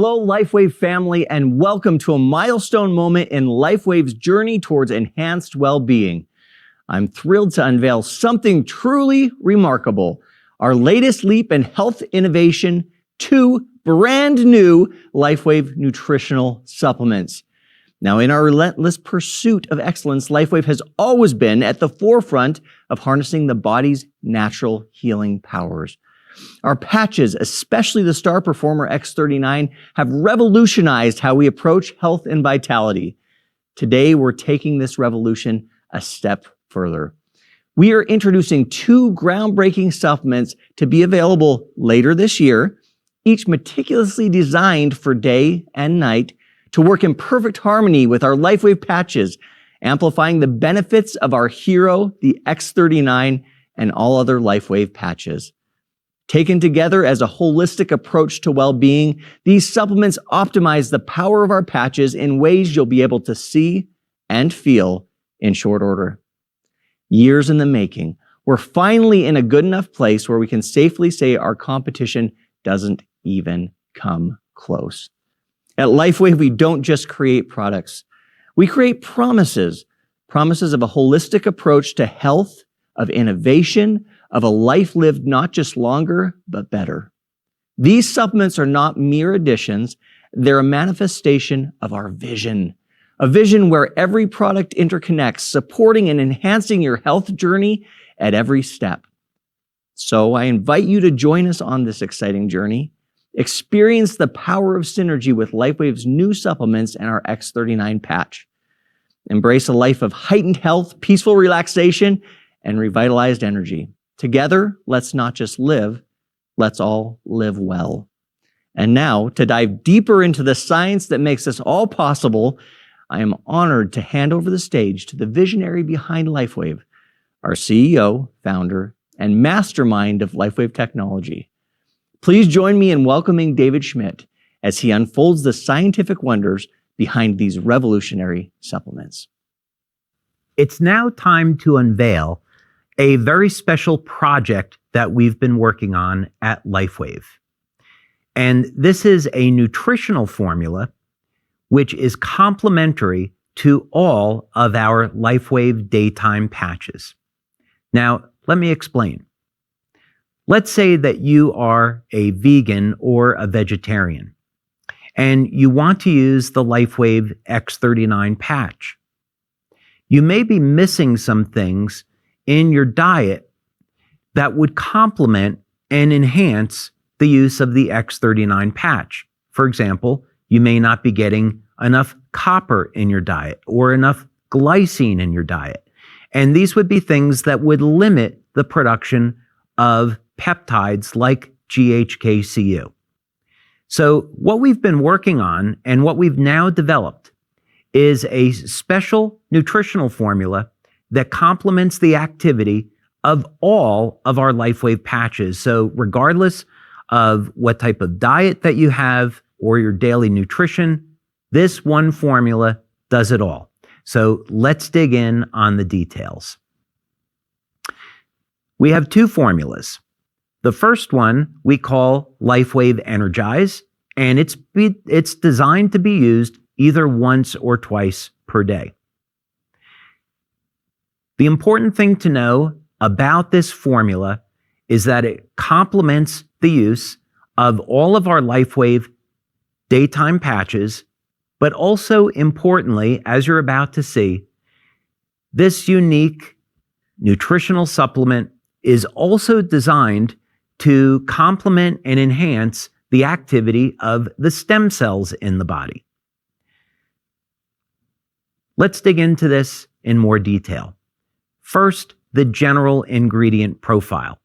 Hello, LifeWave family, and welcome to a milestone moment in LifeWave's journey towards enhanced well-being. I'm thrilled to unveil something truly remarkable, our latest leap in health innovation, 2 brand new LifeWave nutritional supplements. Now, in our relentless pursuit of excellence, LifeWave has always been at the forefront of harnessing the body's natural healing powers. Our patches, especially the Star Performer X39, have revolutionized how we approach health and vitality. Today, we're taking this revolution a step further. We are introducing 2 groundbreaking supplements to be available later this year, each meticulously designed for day and night to work in perfect harmony with our LifeWave patches, amplifying the benefits of our hero, the X39, and all other LifeWave patches. Taken together as a holistic approach to well-being, these supplements optimize the power of our patches in ways you'll be able to see and feel in short order. Years in the making, we're finally in a good enough place where we can safely say our competition doesn't even come close. At LifeWave, we don't just create products. We create promises of a holistic approach to health, of innovation, of a life lived not just longer, but better. These supplements are not mere additions. They're a manifestation of our vision, a vision where every product interconnects, supporting and enhancing your health journey at every step. So I invite you to join us on this exciting journey. Experience the power of synergy with LifeWave's new supplements and our X39 patch. Embrace a life of heightened health, peaceful relaxation, and revitalized energy. Together, let's not just live, let's all live well. And now, to dive deeper into the science that makes this all possible, I am honored to hand over the stage to the visionary behind LifeWave, our CEO, founder, and mastermind of LifeWave Technology. Please join me in welcoming David Schmidt as he unfolds the scientific wonders behind these revolutionary supplements. It's now time to unveil a very special project that we've been working on at LifeWave. And this is a nutritional formula which is complementary to all of our LifeWave daytime patches. Now, let me explain. Let's say that you are a vegan or a vegetarian, and you want to use the LifeWave X39 patch. You may be missing some things in your diet that would complement and enhance the use of the X39 patch. For example, you may not be getting enough copper in your diet or enough glycine in your diet. And these would be things that would limit the production of peptides like GHKCU. So what we've been working on and what we've now developed is a special nutritional formula that complements the activity of all of our LifeWave patches. So regardless of what type of diet that you have or your daily nutrition, this one formula does it all. So let's dig in on the details. We have 2 formulas. The first one we call LifeWave Energize, and it's designed to be used either once or twice per day. The important thing to know about this formula is that it complements the use of all of our LifeWave daytime patches, but also importantly, as you're about to see, this unique nutritional supplement is also designed to complement and enhance the activity of the stem cells in the body. Let's dig into this in more detail. First, the general ingredient profile.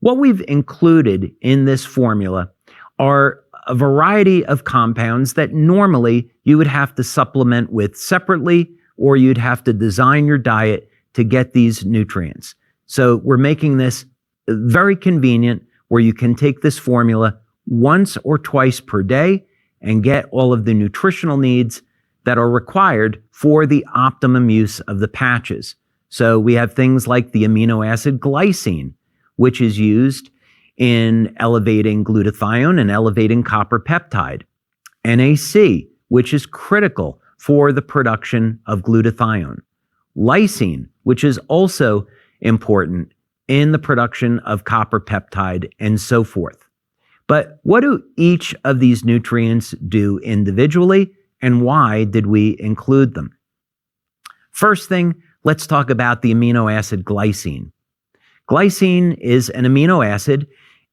What we've included in this formula are a variety of compounds that normally you would have to supplement with separately, or you'd have to design your diet to get these nutrients. So we're making this very convenient where you can take this formula once or twice per day and get all of the nutritional needs that are required for the optimum use of the patches. So we have things like the amino acid glycine, which is used in elevating glutathione and elevating copper peptide. NAC, which is critical for the production of glutathione. Lysine, which is also important in the production of copper peptide, and so forth. But what do each of these nutrients do individually, and why did we include them? First thing, let's talk about the amino acid glycine. Glycine is an amino acid,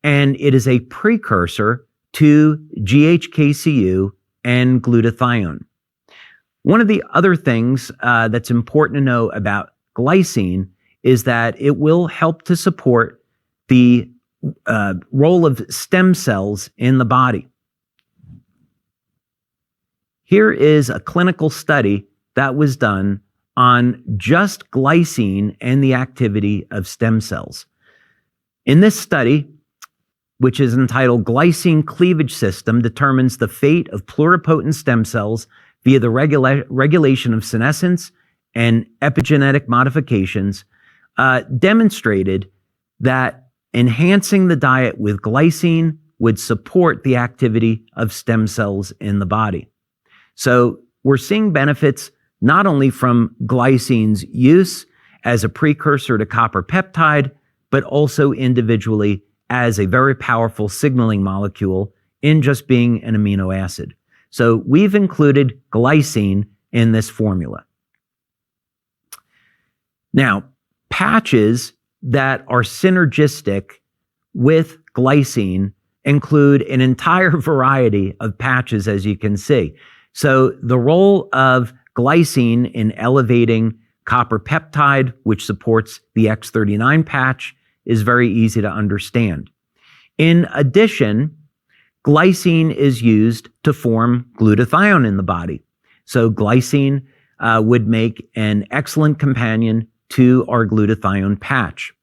and it is a precursor to GHKCU and glutathione. One of the other things that's important to know about glycine is that it will help to support the role of stem cells in the body. Here is a clinical study that was done on just glycine and the activity of stem cells. In this study, which is entitled Glycine Cleavage System Determines the Fate of Pluripotent Stem Cells via the Regulation of Senescence and Epigenetic Modifications, demonstrated that enhancing the diet with glycine would support the activity of stem cells in the body. So we're seeing benefits not only from glycine's use as a precursor to copper peptide, but also individually as a very powerful signaling molecule in just being an amino acid. So we've included glycine in this formula. Now, patches that are synergistic with glycine include an entire variety of patches, as you can see. So the role of glycine in elevating copper peptide, which supports the X39 patch, is very easy to understand. In addition, glycine is used to form glutathione in the body. So glycine would make an excellent companion to our glutathione patch.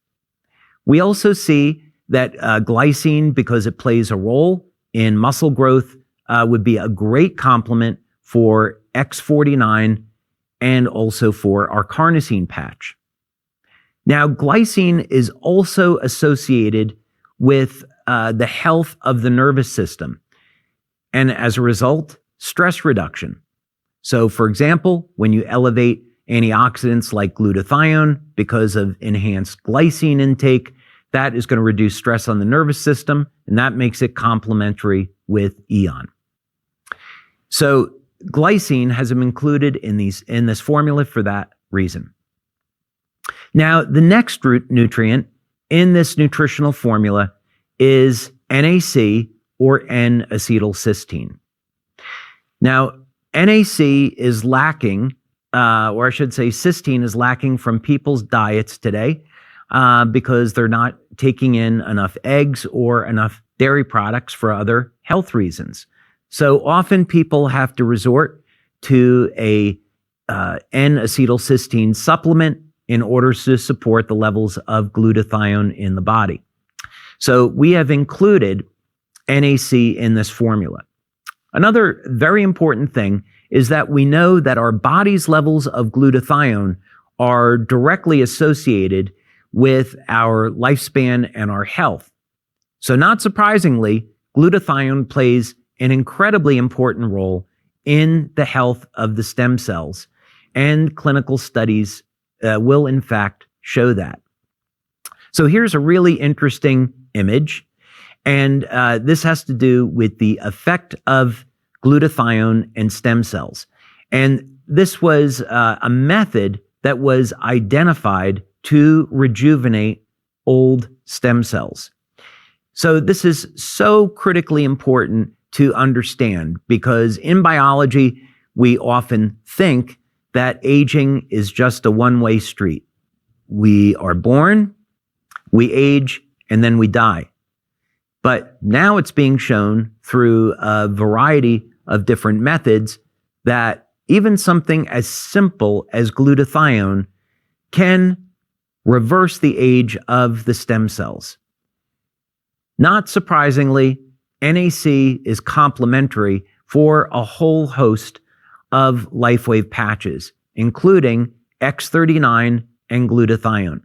We also see that glycine, because it plays a role in muscle growth, would be a great complement for X49 and also for our carnosine patch. Now, glycine is also associated with the health of the nervous system, and as a result, stress reduction. So, for example, when you elevate antioxidants like glutathione because of enhanced glycine intake, that is going to reduce stress on the nervous system, and that makes it complementary with EON. So glycine has been included in this formula for that reason. Now, the next nutrient in this nutritional formula is NAC, or N-acetylcysteine. Now, NAC is lacking, or I should say cysteine is lacking from people's diets today because they're not taking in enough eggs or enough dairy products for other health reasons. So often people have to resort to a N-acetylcysteine supplement in order to support the levels of glutathione in the body. So we have included NAC in this formula. Another very important thing is that we know that our body's levels of glutathione are directly associated with our lifespan and our health. So not surprisingly, glutathione plays an incredibly important role in the health of the stem cells, and clinical studies will in fact show that. So here's a really interesting image, and this has to do with the effect of glutathione and stem cells. And this was a method that was identified to rejuvenate old stem cells. So this is so critically important to understand, because in biology, we often think that aging is just a one-way street. We are born, we age, and then we die. But now it's being shown through a variety of different methods that even something as simple as glutathione can reverse the age of the stem cells. Not surprisingly, NAC is complementary for a whole host of LifeWave patches, including X39 and glutathione.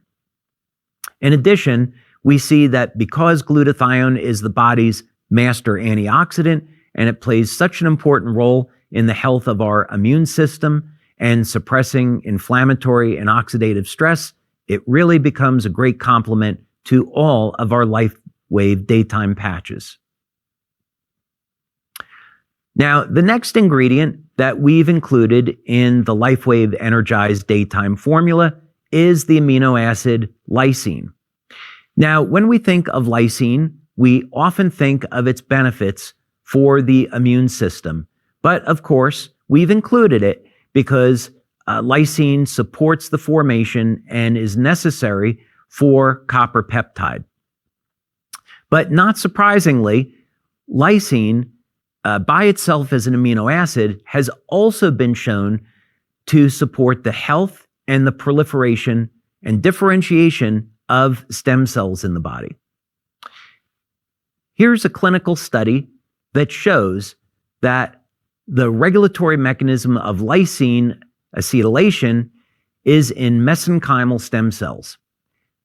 In addition, we see that because glutathione is the body's master antioxidant and it plays such an important role in the health of our immune system and suppressing inflammatory and oxidative stress, it really becomes a great complement to all of our LifeWave daytime patches. Now, the next ingredient that we've included in the LifeWave Energized Daytime Formula is the amino acid lysine. Now, when we think of lysine, we often think of its benefits for the immune system. But of course, we've included it because lysine supports the formation and is necessary for copper peptide. But not surprisingly, lysine by itself as an amino acid has also been shown to support the health and the proliferation and differentiation of stem cells in the body. Here's a clinical study that shows that the regulatory mechanism of lysine acetylation is in mesenchymal stem cells.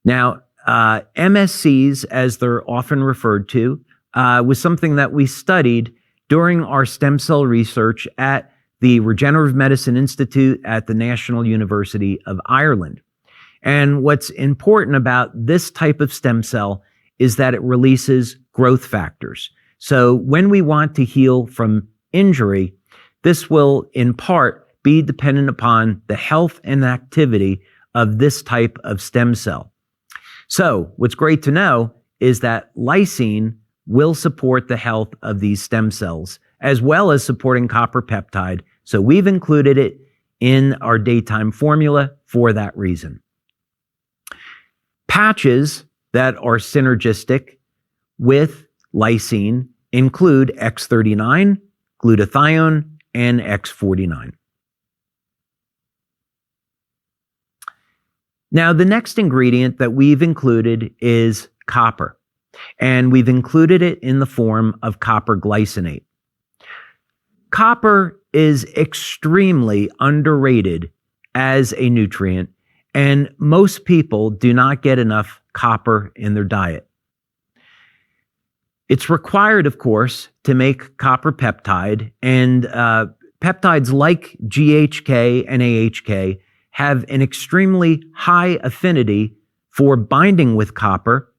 Now, MSCs, as they're often referred to, was something that we studied during our stem cell research at the Regenerative Medicine Institute at the National University of Ireland. And what's important about this type of stem cell is that it releases growth factors. So when we want to heal from injury, this will in part be dependent upon the health and activity of this type of stem cell. So what's great to know is that lysine will support the health of these stem cells, as well as supporting copper peptide. So we've included it in our daytime formula for that reason. Patches that are synergistic with lysine include X39, glutathione, and X49. Now, the next ingredient that we've included is copper, and we've included it in the form of copper glycinate. Copper is extremely underrated as a nutrient, and most people do not get enough copper in their diet. It's required, of course, to make copper peptide, and peptides like GHK and AHK have an extremely high affinity for binding with copper,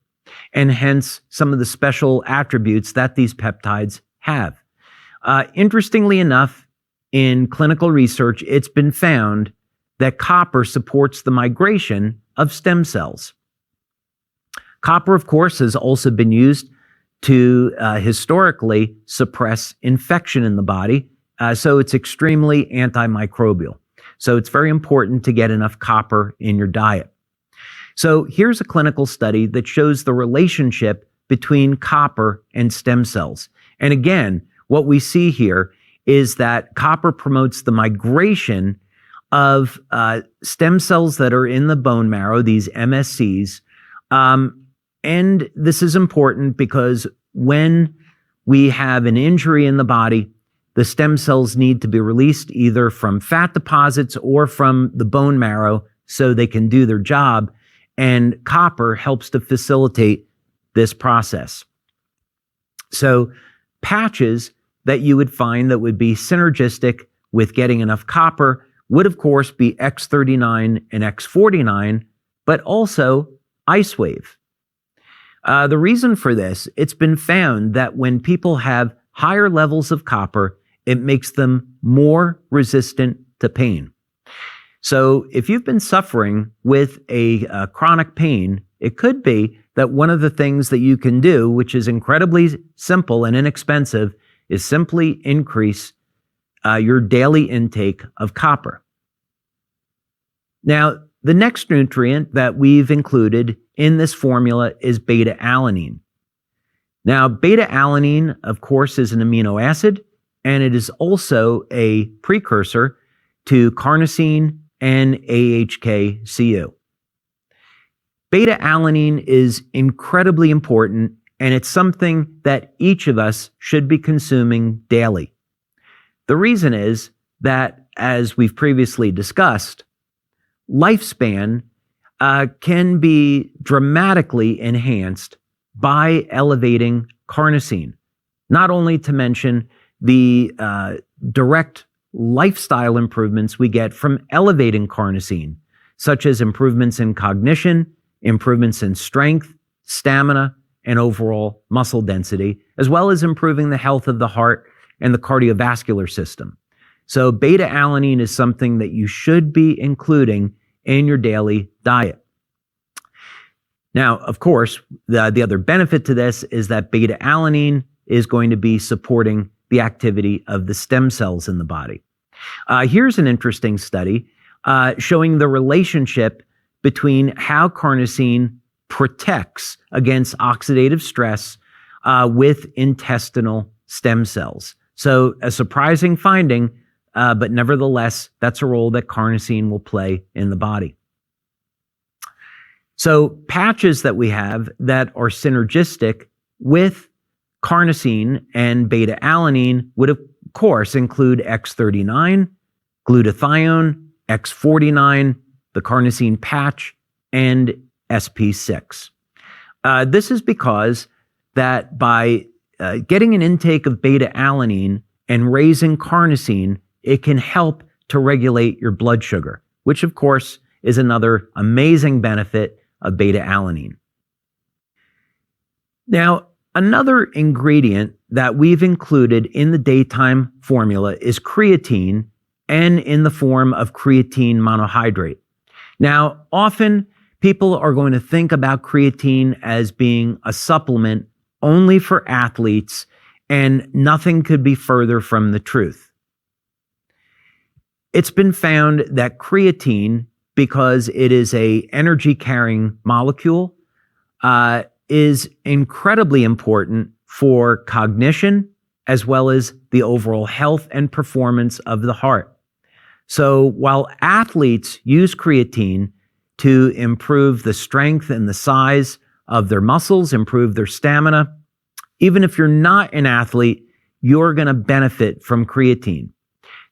and hence some of the special attributes that these peptides have. Interestingly enough, in clinical research, it's been found that copper supports the migration of stem cells. Copper, of course, has also been used to historically suppress infection in the body, so it's extremely antimicrobial. So it's very important to get enough copper in your diet. So here's a clinical study that shows the relationship between copper and stem cells. And again, what we see here is that copper promotes the migration of stem cells that are in the bone marrow, these MSCs. And this is important because when we have an injury in the body, the stem cells need to be released either from fat deposits or from the bone marrow so they can do their job. And copper helps to facilitate this process. So patches that you would find that would be synergistic with getting enough copper would, of course, be X39 and X49, but also IceWave. The reason for this, it's been found that when people have higher levels of copper, it makes them more resistant to pain. So if you've been suffering with a chronic pain, it could be that one of the things that you can do, which is incredibly simple and inexpensive, is simply increase your daily intake of copper. Now, the next nutrient that we've included in this formula is beta-alanine. Now, beta-alanine, of course, is an amino acid, and it is also a precursor to carnosine and AHK-CU. Beta-alanine is incredibly important, and it's something that each of us should be consuming daily. The reason is that, as we've previously discussed, lifespan can be dramatically enhanced by elevating carnosine. Not only to mention the direct lifestyle improvements we get from elevating carnosine, such as improvements in cognition, improvements in strength, stamina, and overall muscle density, as well as improving the health of the heart and the cardiovascular system. So beta-alanine is something that you should be including in your daily diet. Now, of course, the other benefit to this is that beta-alanine is going to be supporting the activity of the stem cells in the body. Here's an interesting study showing the relationship between how carnosine protects against oxidative stress with intestinal stem cells. So a surprising finding, but nevertheless, that's a role that carnosine will play in the body. So patches that we have that are synergistic with carnosine and beta-alanine would, of course, include X39, glutathione, X49, the carnosine patch, and SP6. This is because that by getting an intake of beta-alanine and raising carnosine, it can help to regulate your blood sugar, which, of course, is another amazing benefit of beta-alanine. Now, another ingredient that we've included in the daytime formula is creatine, and in the form of creatine monohydrate. Now, often people are going to think about creatine as being a supplement only for athletes, and nothing could be further from the truth. It's been found that creatine, because it is an energy-carrying molecule, is incredibly important for cognition as well as the overall health and performance of the heart. So while athletes use creatine to improve the strength and the size of their muscles, improve their stamina, even if you're not an athlete, you're going to benefit from creatine.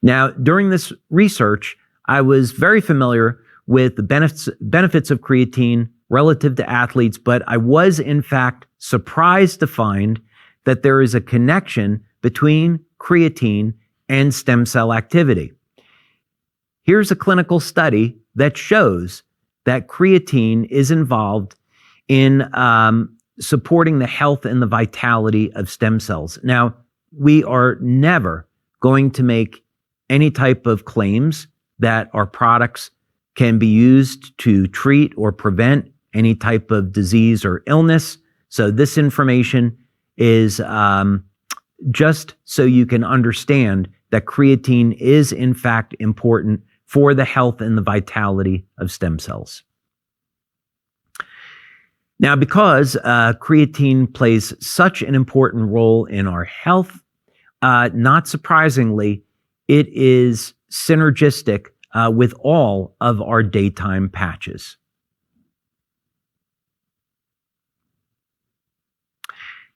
Now, during this research, I was very familiar with the benefits of creatine relative to athletes, but I was in fact surprised to find that there is a connection between creatine and stem cell activity. Here's a clinical study that shows that creatine is involved in supporting the health and the vitality of stem cells. Now, we are never going to make any type of claims that our products can be used to treat or prevent any type of disease or illness. So this information is just so you can understand that creatine is in fact important for the health and the vitality of stem cells. Now, because creatine plays such an important role in our health, not surprisingly, it is synergistic with all of our daytime patches.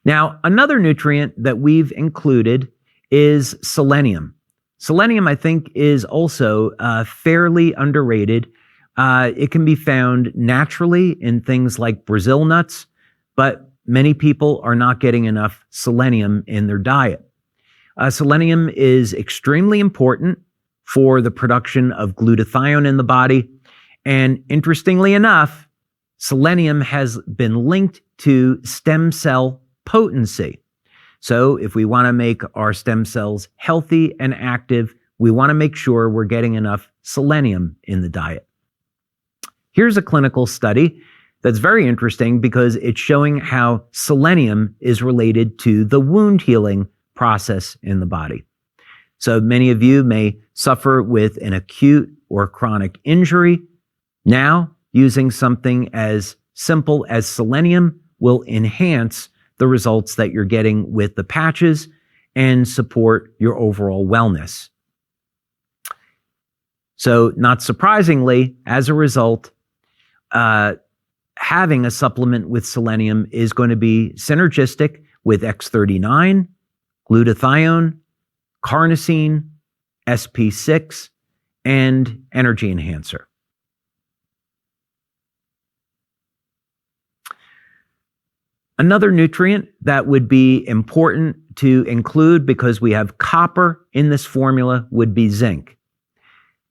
Now, another nutrient that we've included is selenium. Selenium, I think, is also fairly underrated. It can be found naturally in things like Brazil nuts, but many people are not getting enough selenium in their diet. Selenium is extremely important for the production of glutathione in the body. And interestingly enough, selenium has been linked to stem cell potency. So if we want to make our stem cells healthy and active, we want to make sure we're getting enough selenium in the diet. Here's a clinical study that's very interesting because it's showing how selenium is related to the wound healing process in the body. So many of you may suffer with an acute or chronic injury. Now, using something as simple as selenium will enhance the results that you're getting with the patches and support your overall wellness. So, not surprisingly, as a result, having a supplement with selenium is going to be synergistic with X39, glutathione, carnosine, SP6, and energy enhancer. Another nutrient that would be important to include because we have copper in this formula would be zinc.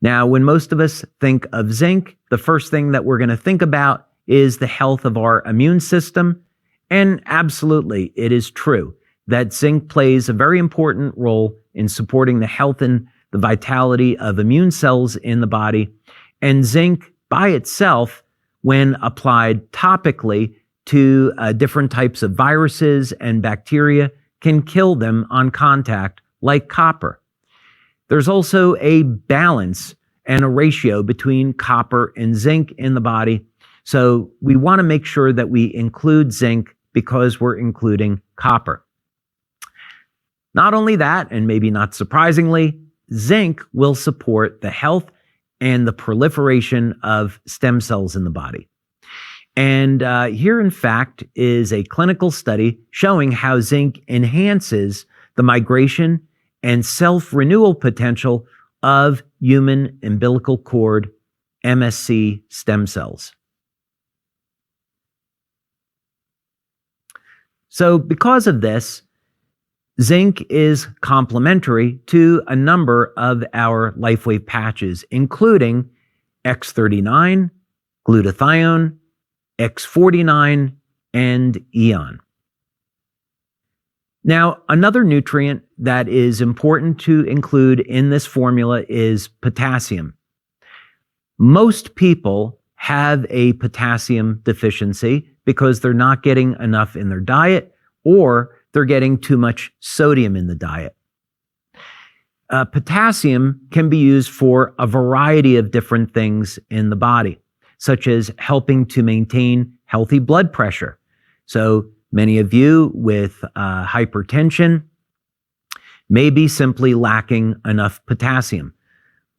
Now, when most of us think of zinc, the first thing that we're going to think about is the health of our immune system. And absolutely, it is true that zinc plays a very important role in supporting the health and the vitality of immune cells in the body. And zinc by itself, when applied topically to different types of viruses and bacteria, can kill them on contact like copper. There's also a balance and a ratio between copper and zinc in the body. So we want to make sure that we include zinc because we're including copper. Not only that, and maybe not surprisingly, zinc will support the health and the proliferation of stem cells in the body. And here, in fact, is a clinical study showing how zinc enhances the migration and self-renewal potential of human umbilical cord MSC stem cells. So because of this, zinc is complementary to a number of our LifeWave patches, including X39, glutathione, X49, and Eon. Now, another nutrient that is important to include in this formula is potassium. Most people have a potassium deficiency because they're not getting enough in their diet or they're getting too much sodium in the diet. Potassium can be used for a variety of different things in the body, such as helping to maintain healthy blood pressure. So many of you with hypertension may be simply lacking enough potassium.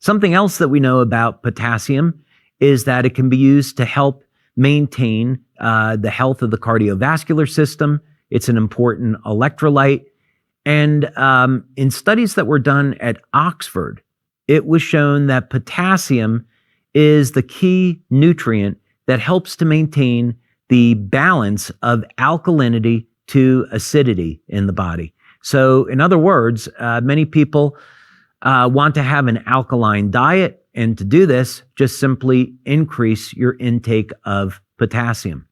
Something else that we know about potassium is that it can be used to help maintain the health of the cardiovascular system. It's an important electrolyte. And in studies that were done at Oxford, it was shown that potassium is the key nutrient that helps to maintain the balance of alkalinity to acidity in the body. So in other words, many people want to have an alkaline diet, and to do this, just simply increase your intake of potassium.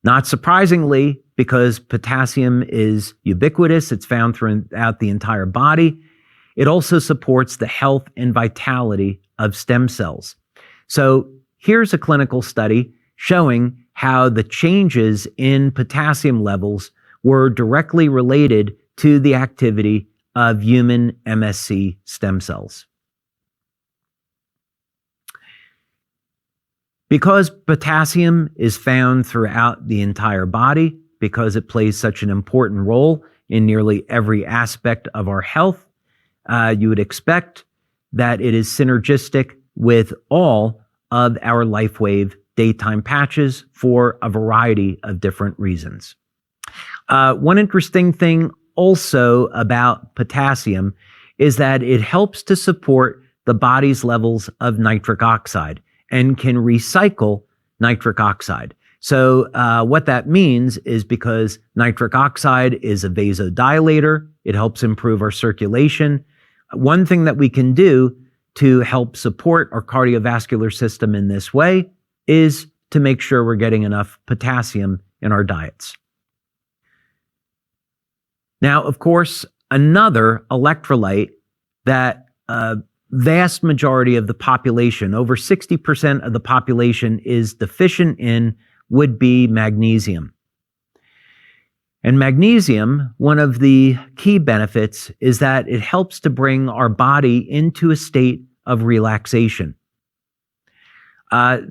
Not surprisingly, because potassium is ubiquitous, it's found throughout the entire body, it also supports the health and vitality of stem cells. So here's a clinical study showing how the changes in potassium levels were directly related to the activity of human MSC stem cells. Because potassium is found throughout the entire body, because it plays such an important role in nearly every aspect of our health, you would expect that it is synergistic with all of our LifeWave daytime patches for a variety of different reasons. One interesting thing also about potassium is that it helps to support the body's levels of nitric oxide and can recycle nitric oxide. So what that means is because nitric oxide is a vasodilator, it helps improve our circulation. One thing that we can do to help support our cardiovascular system in this way is to make sure we're getting enough potassium in our diets. Now, of course, another electrolyte that vast majority of the population, over 60% of the population, is deficient in would be magnesium. And magnesium, one of the key benefits is that it helps to bring our body into a state of relaxation.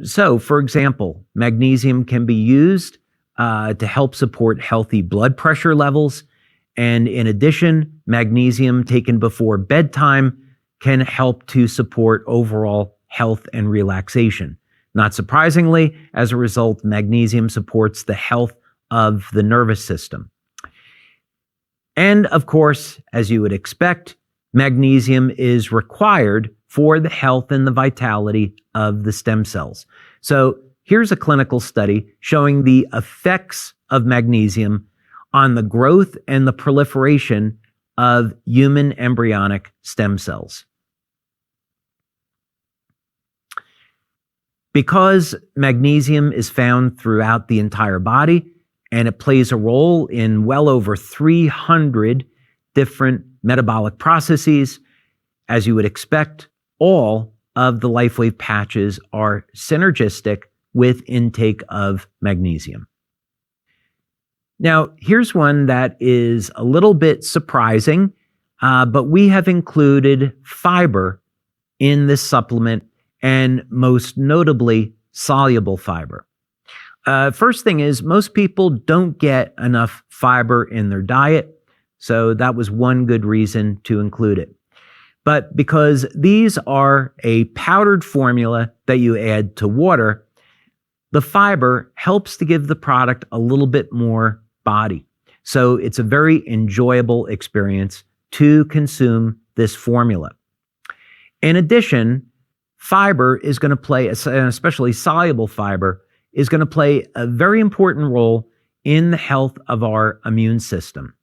So, for example, magnesium can be used to help support healthy blood pressure levels. And in addition, magnesium taken before bedtime can help to support overall health and relaxation. Not surprisingly, as a result, magnesium supports the health of the nervous system. And of course, as you would expect, magnesium is required for the health and the vitality of the stem cells. So here's a clinical study showing the effects of magnesium on the growth and the proliferation of human embryonic stem cells. Because magnesium is found throughout the entire body and it plays a role in well over 300 different metabolic processes, as you would expect, all of the LifeWave patches are synergistic with intake of magnesium. Now, here's one that is a little bit surprising, but we have included fiber in this supplement, and most notably soluble fiber. First thing is, most people don't get enough fiber in their diet, so that was one good reason to include it. But because these are a powdered formula that you add to water, the fiber helps to give the product a little bit more body. So it's a very enjoyable experience to consume this formula. In addition, fiber is going to play, and especially soluble fiber, is going to play a very important role in the health of our immune system.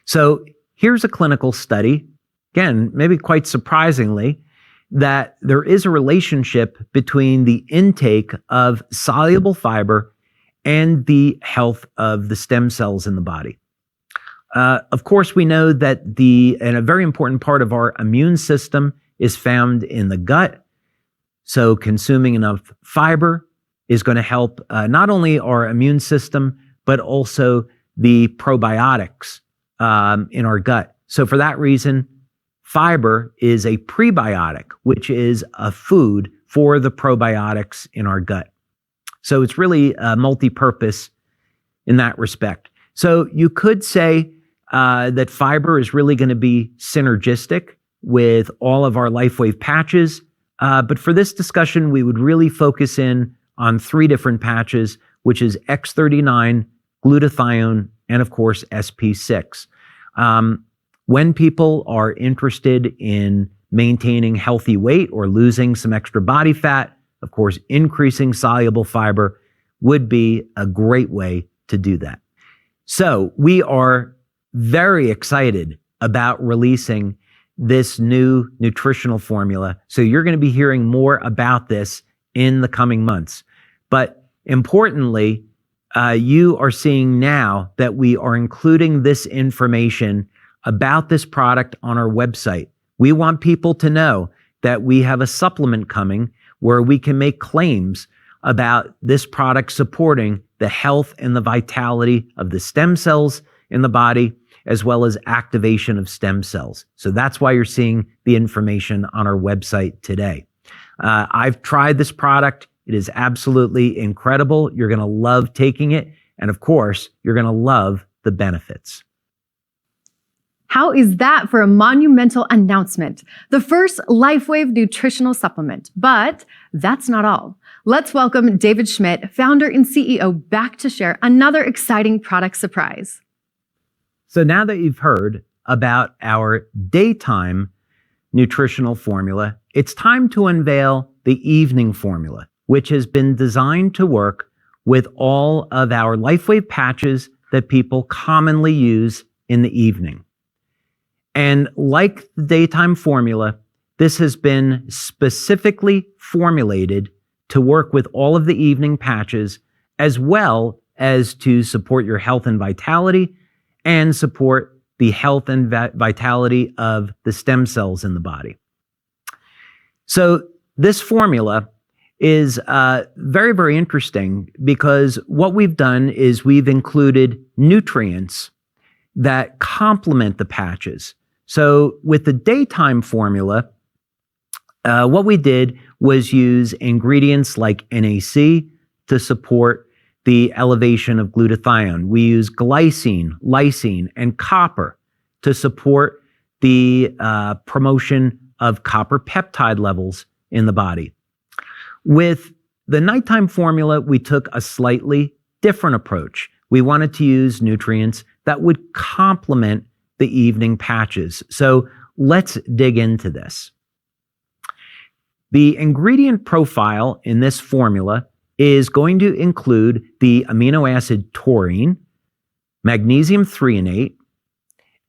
So here's a clinical study, again, maybe quite surprisingly, that there is a relationship between the intake of soluble fiber and the health of the stem cells in the body. Of course, we know that and a very important part of our immune system is found in the gut. So consuming enough fiber is going to help not only our immune system, but also the probiotics in our gut. So for that reason, fiber is a prebiotic, which is a food for the probiotics in our gut. So it's really multi-purpose in that respect. So you could say that fiber is really going to be synergistic with all of our LifeWave patches. But for this discussion, we would really focus in on 3 different patches, which is X39, glutathione, and of course, SP6. When people are interested in maintaining healthy weight or losing some extra body fat, of course, increasing soluble fiber would be a great way to do that. So we are very excited about releasing this new nutritional formula. So you're going to be hearing more about this in the coming months. But importantly, you are seeing now that we are including this information about this product on our website. We want people to know that we have a supplement coming where we can make claims about this product supporting the health and the vitality of the stem cells in the body, as well as activation of stem cells. So that's why you're seeing the information on our website today. I've tried this product. It is absolutely incredible. You're going to love taking it. And of course, you're going to love the benefits. How is that for a monumental announcement? The first LifeWave nutritional supplement. But that's not all. Let's welcome David Schmidt, founder and CEO, back to share another exciting product surprise. So now that you've heard about our daytime nutritional formula, it's time to unveil the evening formula, which has been designed to work with all of our LifeWave patches that people commonly use in the evening. And like the daytime formula, this has been specifically formulated to work with all of the evening patches, as well as to support your health and vitality and support the health and vitality of the stem cells in the body. So this formula is very, very interesting because what we've done is we've included nutrients that complement the patches. So with the daytime formula, what we did was use ingredients like NAC to support the elevation of glutathione. We use glycine, lysine, and copper to support the promotion of copper peptide levels in the body. With the nighttime formula, we took a slightly different approach. We wanted to use nutrients that would complement the evening patches. So let's dig into this. The ingredient profile in this formula is going to include the amino acid taurine, magnesium threonate,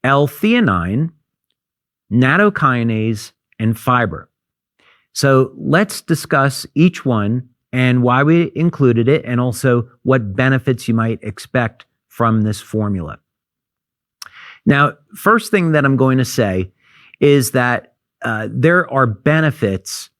L-theanine, nattokinase, and fiber. So let's discuss each one and why we included it, and also what benefits you might expect from this formula. Now, first thing that I'm going to say is that there are benefits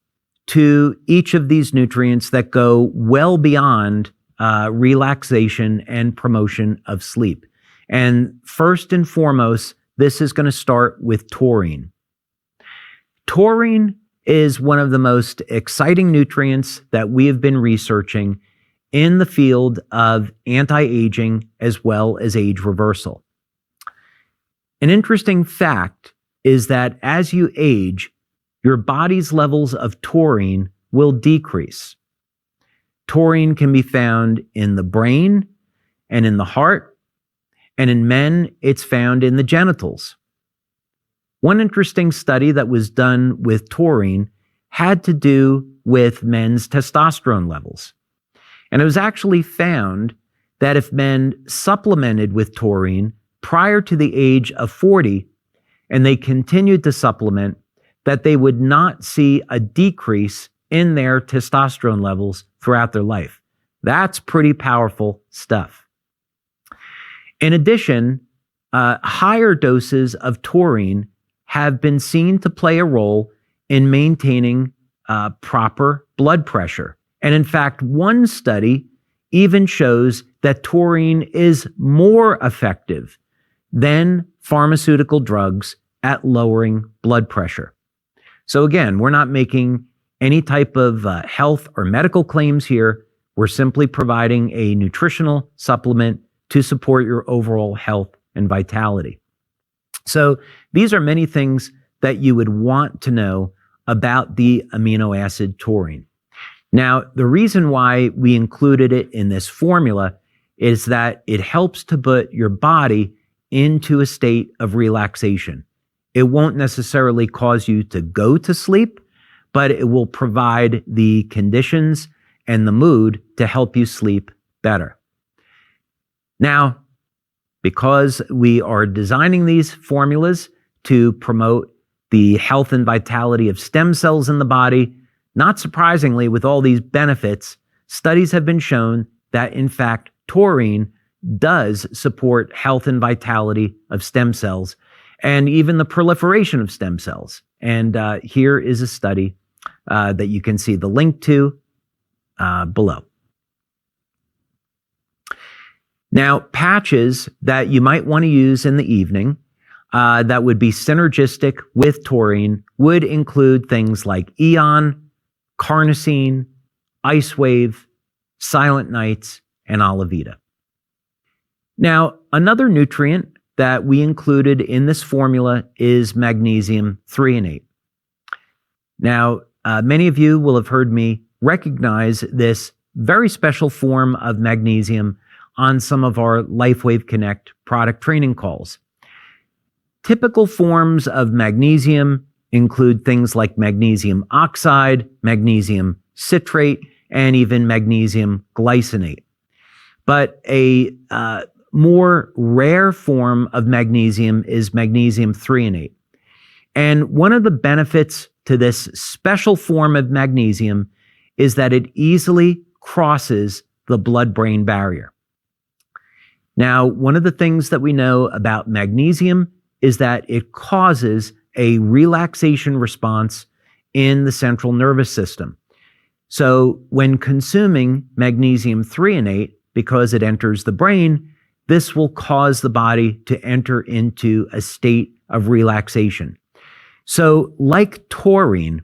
to each of these nutrients that go well beyond relaxation and promotion of sleep. And first and foremost, this is going to start with taurine. Taurine is one of the most exciting nutrients that we have been researching in the field of anti-aging as well as age reversal. An interesting fact is that as you age, your body's levels of taurine will decrease. Taurine can be found in the brain and in the heart, and in men, it's found in the genitals. One interesting study that was done with taurine had to do with men's testosterone levels. And it was actually found that if men supplemented with taurine prior to the age of 40, and they continued to supplement, that they would not see a decrease in their testosterone levels throughout their life. That's pretty powerful stuff. In addition, higher doses of taurine have been seen to play a role in maintaining proper blood pressure. And in fact, one study even shows that taurine is more effective than pharmaceutical drugs at lowering blood pressure. So again, we're not making any type of health or medical claims here. We're simply providing a nutritional supplement to support your overall health and vitality. So these are many things that you would want to know about the amino acid taurine. Now, the reason why we included it in this formula is that it helps to put your body into a state of relaxation. It won't necessarily cause you to go to sleep, but it will provide the conditions and the mood to help you sleep better. Now, because we are designing these formulas to promote the health and vitality of stem cells in the body, not surprisingly, with all these benefits, studies have been shown that, in fact, taurine does support health and vitality of stem cells and even the proliferation of stem cells. And here is a study that you can see the link to below. Now, patches that you might want to use in the evening that would be synergistic with taurine would include things like Eon, Carnosine, Icewave, Silent Nights, and Olivita. Now, another nutrient that we included in this formula is magnesium threonate. Now, many of you will have heard me recognize this very special form of magnesium on some of our LifeWave Connect product training calls. Typical forms of magnesium include things like magnesium oxide, magnesium citrate, and even magnesium glycinate. But a more rare form of magnesium is magnesium threonate. And one of the benefits to this special form of magnesium is that it easily crosses the blood-brain barrier. Now, one of the things that we know about magnesium is that it causes a relaxation response in the central nervous system. So when consuming magnesium threonate, because it enters the brain, this will cause the body to enter into a state of relaxation. So like taurine,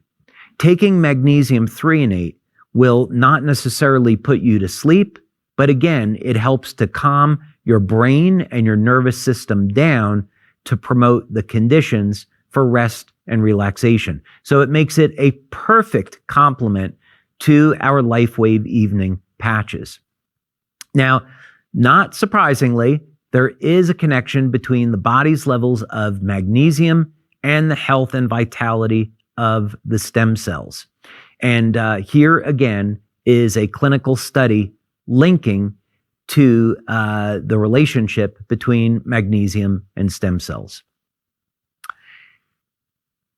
taking magnesium threonate will not necessarily put you to sleep, but again, it helps to calm your brain and your nervous system down to promote the conditions for rest and relaxation. So it makes it a perfect complement to our LifeWave evening patches. Now, not surprisingly, there is a connection between the body's levels of magnesium and the health and vitality of the stem cells. And here again is a clinical study linking to the relationship between magnesium and stem cells.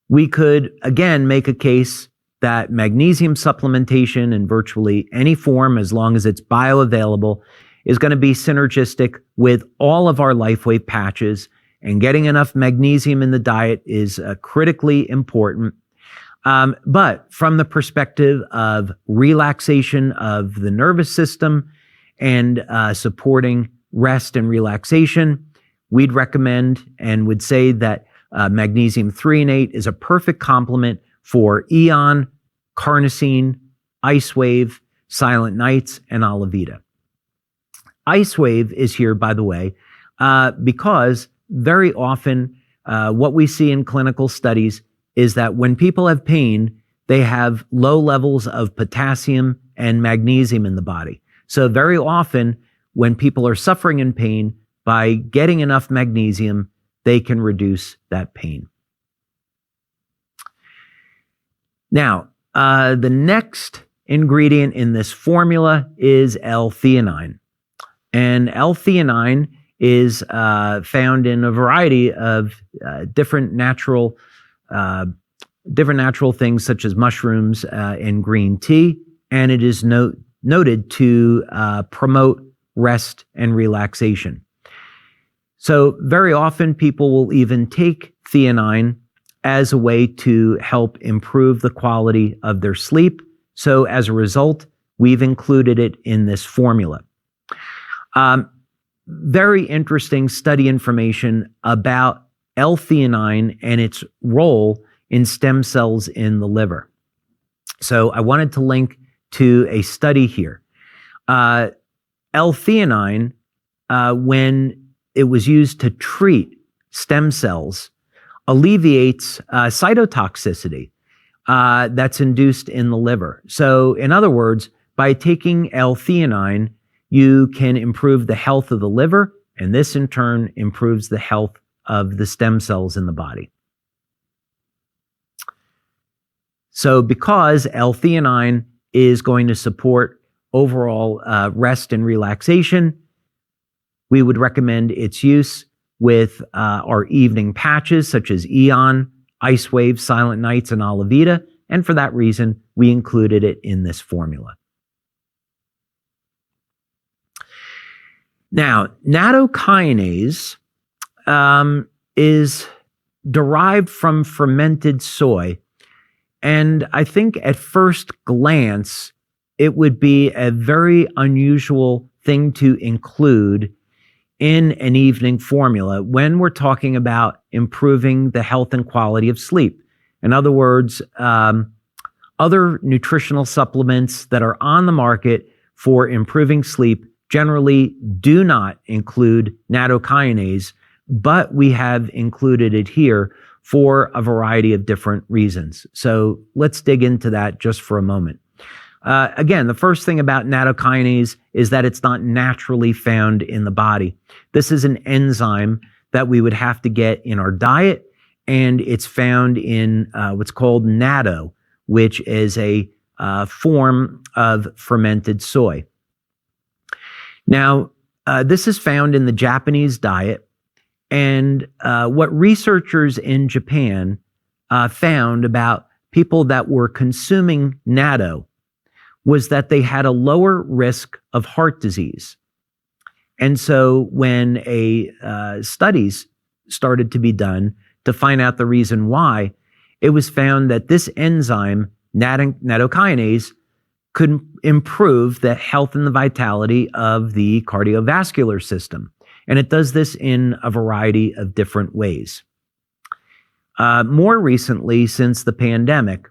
We could again make a case that magnesium supplementation in virtually any form, as long as it's bioavailable, is going to be synergistic with all of our LifeWave patches, and getting enough magnesium in the diet is critically important. But from the perspective of relaxation of the nervous system and supporting rest and relaxation, we'd recommend and would say that magnesium threonate is a perfect complement for Eon, carnosine, IceWave, Silent Nights, and Alavita. IceWave is here, by the way, because very often what we see in clinical studies is that when people have pain, they have low levels of potassium and magnesium in the body. So very often when people are suffering in pain, by getting enough magnesium, they can reduce that pain. Now, the next ingredient in this formula is L-theanine. And L-theanine is found in a variety of different natural things such as mushrooms and green tea, and it is noted to promote rest and relaxation. So very often people will even take theanine as a way to help improve the quality of their sleep. So as a result, we've included it in this formula. Very interesting study information about L-theanine and its role in stem cells in the liver. So I wanted to link to a study here. L-theanine, when it was used to treat stem cells, alleviates cytotoxicity that's induced in the liver. So in other words, by taking L-theanine, you can improve the health of the liver, and this in turn improves the health of the stem cells in the body. So because L-theanine is going to support overall rest and relaxation, we would recommend its use with our evening patches such as Eon, IceWave, Silent Nights, and Alavita, and for that reason, we included it in this formula. Now, nattokinase is derived from fermented soy, and I think at first glance, it would be a very unusual thing to include in an evening formula when we're talking about improving the health and quality of sleep. In other words, other nutritional supplements that are on the market for improving sleep generally do not include nattokinase, but we have included it here for a variety of different reasons. So let's dig into that just for a moment. Again, the first thing about nattokinase is that it's not naturally found in the body. This is an enzyme that we would have to get in our diet, and it's found in what's called natto, which is a form of fermented soy. Now, this is found in the Japanese diet, and what researchers in Japan found about people that were consuming natto was that they had a lower risk of heart disease. And so when studies started to be done to find out the reason why, it was found that this enzyme, nattokinase, could improve the health and the vitality of the cardiovascular system. And it does this in a variety of different ways. More recently, since the pandemic,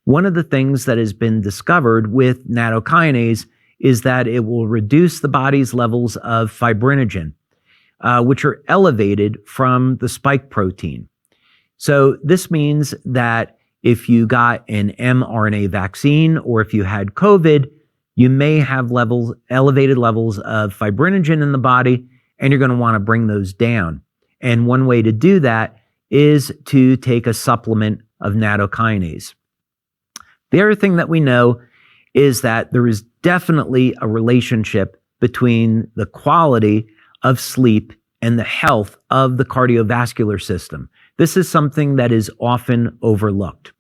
one of the things that has been discovered with nattokinase is that it will reduce the body's levels of fibrinogen, which are elevated from the spike protein. So this means that if you got an mRNA vaccine or if you had COVID, you may have elevated levels of fibrinogen in the body, and you're going to want to bring those down. And one way to do that is to take a supplement of nattokinase. The other thing that we know is that there is definitely a relationship between the quality of sleep and the health of the cardiovascular system. This is something that is often overlooked.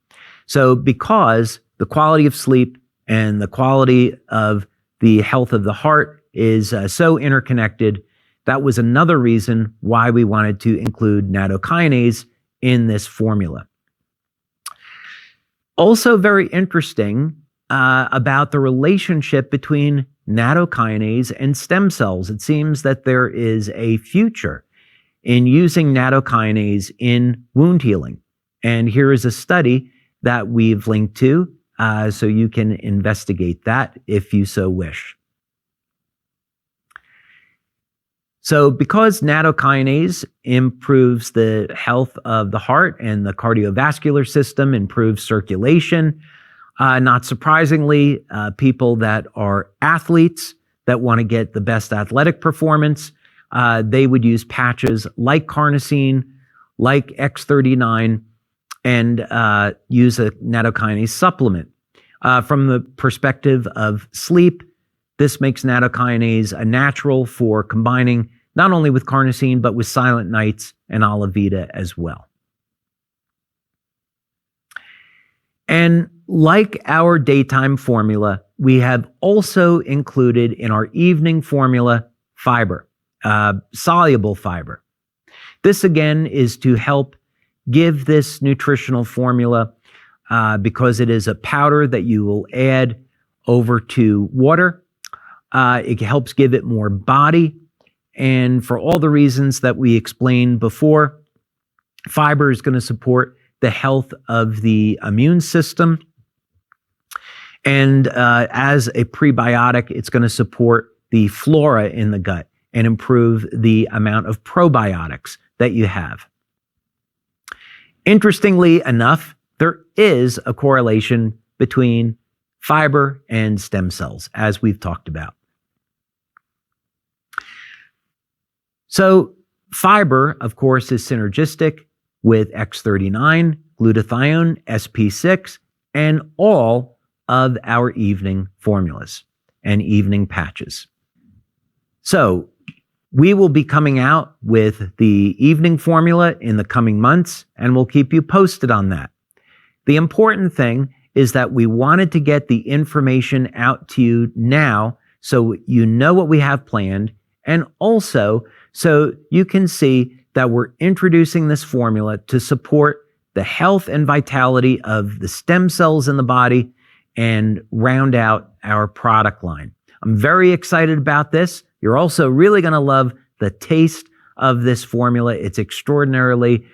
So because the quality of sleep and the quality of the health of the heart is so interconnected, that was another reason why we wanted to include nattokinase in this formula. Also very interesting about the relationship between nattokinase and stem cells. It seems that there is a future in using nattokinase in wound healing. And here is a study that we've linked to, so you can investigate that if you so wish. So because nattokinase improves the health of the heart and the cardiovascular system, improves circulation, not surprisingly, people that are athletes that want to get the best athletic performance, they would use patches like carnosine, like X39, and use a nattokinase supplement. From the perspective of sleep, this makes nattokinase a natural for combining not only with carnosine, but with Silent Nights and Olivita as well. And like our daytime formula, we have also included in our evening formula fiber, soluble fiber. This again is to help give this nutritional formula, because it is a powder that you will add over to water. It helps give it more body. And for all the reasons that we explained before, fiber is going to support the health of the immune system. And as a prebiotic, it's going to support the flora in the gut and improve the amount of probiotics that you have. Interestingly enough, there is a correlation between fiber and stem cells, as we've talked about. So fiber, of course, is synergistic with X39, glutathione, SP6, and all of our evening formulas and evening patches. So we will be coming out with the evening formula in the coming months, and we'll keep you posted on that. The important thing is that we wanted to get the information out to you now so you know what we have planned, and also so you can see that we're introducing this formula to support the health and vitality of the stem cells in the body and round out our product line. I'm very excited about this. You're also really going to love the taste of this formula. It's extraordinarily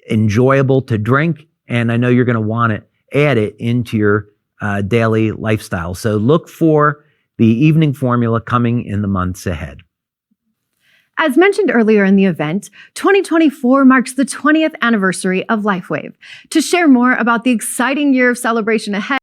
enjoyable to drink, and I know you're going to want to add it into your daily lifestyle. So look for the evening formula coming in the months ahead. As mentioned earlier in the event, 2024 marks the 20th anniversary of LifeWave. To share more about the exciting year of celebration ahead,